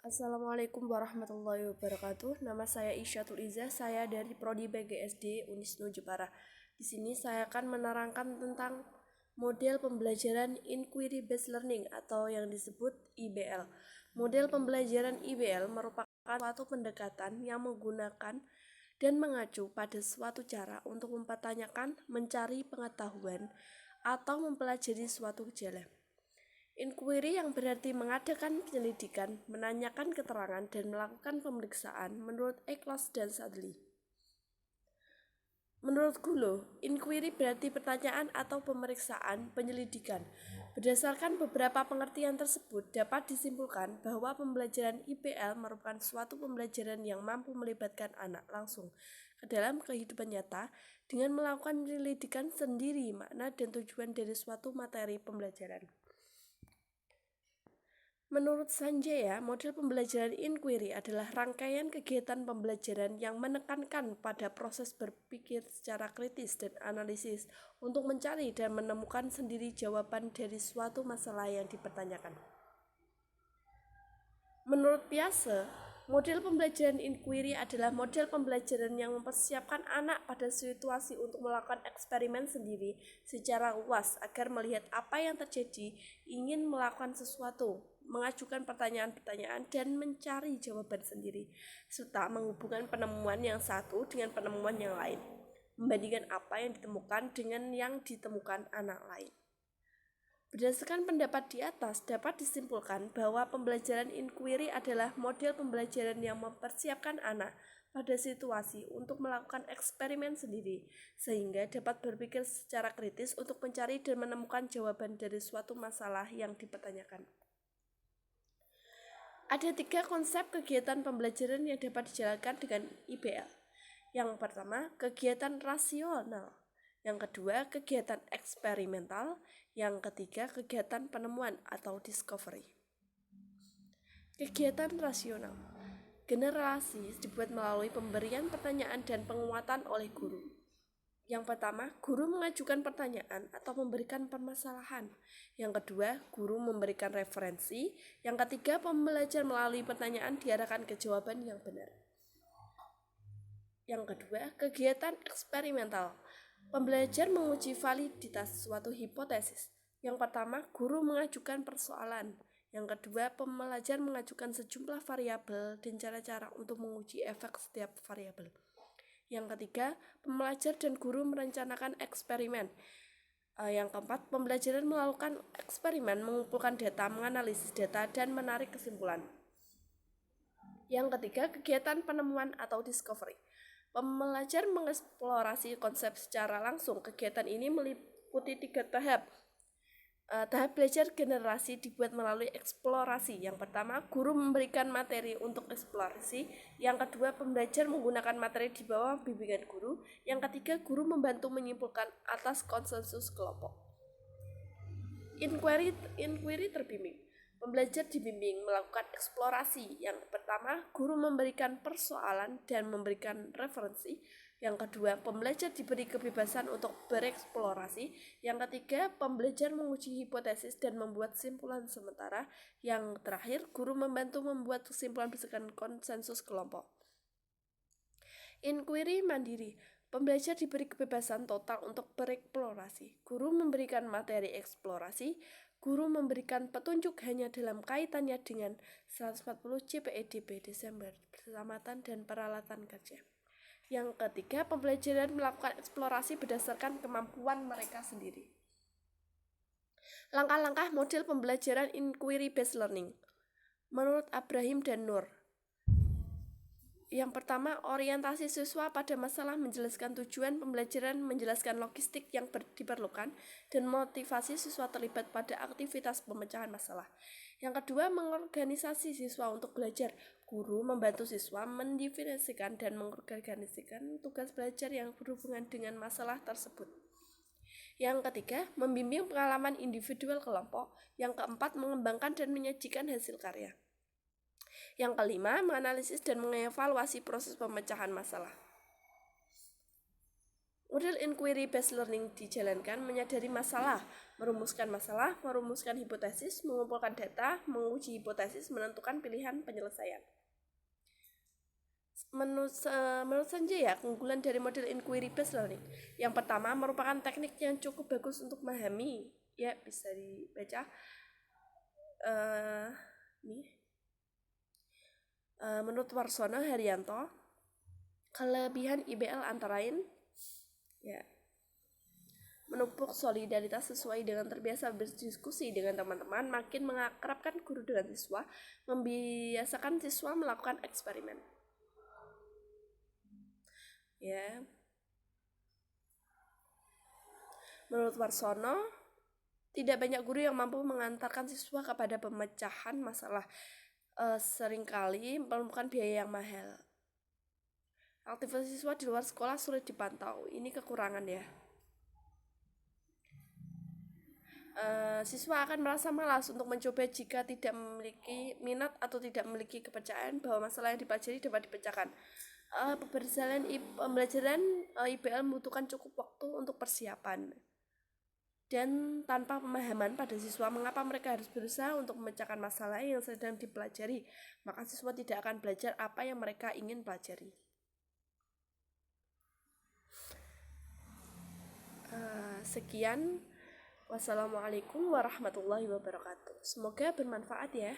Assalamualaikum warahmatullahi wabarakatuh. Nama saya Isyatul Izzah, saya dari Prodi PGSD Unisnu Jepara. Di sini saya akan menerangkan tentang model pembelajaran Inquiry Based Learning atau yang disebut IBL. Model pembelajaran IBL merupakan suatu pendekatan yang menggunakan dan mengacu pada suatu cara untuk mempertanyakan, mencari pengetahuan, atau mempelajari suatu gejala. Inquiry yang berarti mengadakan penyelidikan, menanyakan keterangan, dan melakukan pemeriksaan menurut Eccles dan Sadley. Menurut Gulo, inquiry berarti pertanyaan atau pemeriksaan penyelidikan. Berdasarkan beberapa pengertian tersebut, dapat disimpulkan bahwa pembelajaran IPL merupakan suatu pembelajaran yang mampu melibatkan anak langsung ke dalam kehidupan nyata dengan melakukan penyelidikan sendiri makna dan tujuan dari suatu materi pembelajaran. Menurut Sanjaya, model pembelajaran inquiry adalah rangkaian kegiatan pembelajaran yang menekankan pada proses berpikir secara kritis dan analisis untuk mencari dan menemukan sendiri jawaban dari suatu masalah yang dipertanyakan. Menurut Piaget, model pembelajaran inquiry adalah model pembelajaran yang mempersiapkan anak pada situasi untuk melakukan eksperimen sendiri secara luas agar melihat apa yang terjadi, ingin melakukan sesuatu, mengajukan pertanyaan-pertanyaan, dan mencari jawaban sendiri, serta menghubungkan penemuan yang satu dengan penemuan yang lain, membandingkan apa yang ditemukan dengan yang ditemukan anak lain. Berdasarkan pendapat di atas, dapat disimpulkan bahwa pembelajaran inquiry adalah model pembelajaran yang mempersiapkan anak pada situasi untuk melakukan eksperimen sendiri, sehingga dapat berpikir secara kritis untuk mencari dan menemukan jawaban dari suatu masalah yang dipertanyakan. Ada 3 konsep kegiatan pembelajaran yang dapat dijalankan dengan IBL. Yang pertama, kegiatan rasional. Yang kedua, kegiatan eksperimental. Yang ketiga, kegiatan penemuan atau discovery. Kegiatan rasional. Generasi dibuat melalui pemberian pertanyaan dan penguatan oleh guru. Yang pertama, guru mengajukan pertanyaan atau memberikan permasalahan. Yang kedua, guru memberikan referensi. Yang ketiga, pembelajar melalui pertanyaan diarahkan ke jawaban yang benar. Yang kedua, kegiatan eksperimental. Pembelajar menguji validitas suatu hipotesis. Yang pertama, guru mengajukan persoalan. Yang kedua, pembelajar mengajukan sejumlah variabel dan cara-cara untuk menguji efek setiap variabel. Yang ketiga, pembelajar dan guru merencanakan eksperimen. Yang keempat, pembelajaran melakukan eksperimen, mengumpulkan data, menganalisis data, dan menarik kesimpulan. Yang ketiga, kegiatan penemuan atau discovery. Pembelajar mengeksplorasi konsep secara langsung. Kegiatan ini meliputi 3 tahap. Tahap belajar generasi dibuat melalui eksplorasi. Yang pertama, guru memberikan materi untuk eksplorasi. Yang kedua, pembelajar menggunakan materi di bawah bimbingan guru. Yang ketiga, guru membantu menyimpulkan atas konsensus kelompok. Inquiry terbimbing. Pembelajar dibimbing melakukan eksplorasi. Yang pertama, guru memberikan persoalan dan memberikan referensi. Yang kedua, pembelajar diberi kebebasan untuk bereksplorasi. Yang ketiga, pembelajar menguji hipotesis dan membuat simpulan sementara. Yang terakhir, guru membantu membuat kesimpulan berdasarkan konsensus kelompok. Inquiry mandiri. Pembelajar diberi kebebasan total untuk bereksplorasi. Guru memberikan materi eksplorasi. Guru memberikan petunjuk hanya dalam kaitannya dengan 140 CPEDB Desember, keselamatan dan peralatan kerja. Yang ketiga, pembelajaran melakukan eksplorasi berdasarkan kemampuan mereka sendiri. Langkah-langkah model pembelajaran inquiry based learning menurut Abrahim dan Nur. Yang pertama, orientasi siswa pada masalah, menjelaskan tujuan pembelajaran, menjelaskan logistik yang diperlukan, dan motivasi siswa terlibat pada aktivitas pemecahan masalah. Yang kedua, mengorganisasi siswa untuk belajar. Guru membantu siswa mendefinisikan dan mengorganisasikan tugas belajar yang berhubungan dengan masalah tersebut. Yang ketiga, membimbing pengalaman individual kelompok. Yang keempat, mengembangkan dan menyajikan hasil karya. Yang kelima, menganalisis dan mengevaluasi proses pemecahan masalah. Model inquiry based learning dijalankan menyadari masalah, merumuskan hipotesis, mengumpulkan data, menguji hipotesis, menentukan pilihan penyelesaian. Menurut Sanjay, keunggulan dari model inquiry based learning yang pertama merupakan teknik yang cukup bagus untuk memahami, ya bisa dibaca menurut Warsono Haryanto, kelebihan IBL antara lain ya menumpuk solidaritas sesuai dengan terbiasa berdiskusi dengan teman-teman, makin mengakrabkan guru dengan siswa, membiasakan siswa melakukan eksperimen. Ya. Menurut Warsono, tidak banyak guru yang mampu mengantarkan siswa kepada pemecahan masalah. Seringkali memerlukan biaya yang mahal. Aktivitas siswa di luar sekolah sulit dipantau. Ini kekurangan ya. Siswa akan merasa malas untuk mencoba jika tidak memiliki minat atau tidak memiliki kepercayaan bahwa masalah yang dipelajari dapat dipecahkan. Pembelajaran IBL membutuhkan cukup waktu untuk persiapan. Dan tanpa pemahaman pada siswa mengapa mereka harus berusaha untuk memecahkan masalah yang sedang dipelajari, maka siswa tidak akan belajar apa yang mereka ingin pelajari. Sekian. Wassalamualaikum warahmatullahi wabarakatuh. Semoga bermanfaat ya.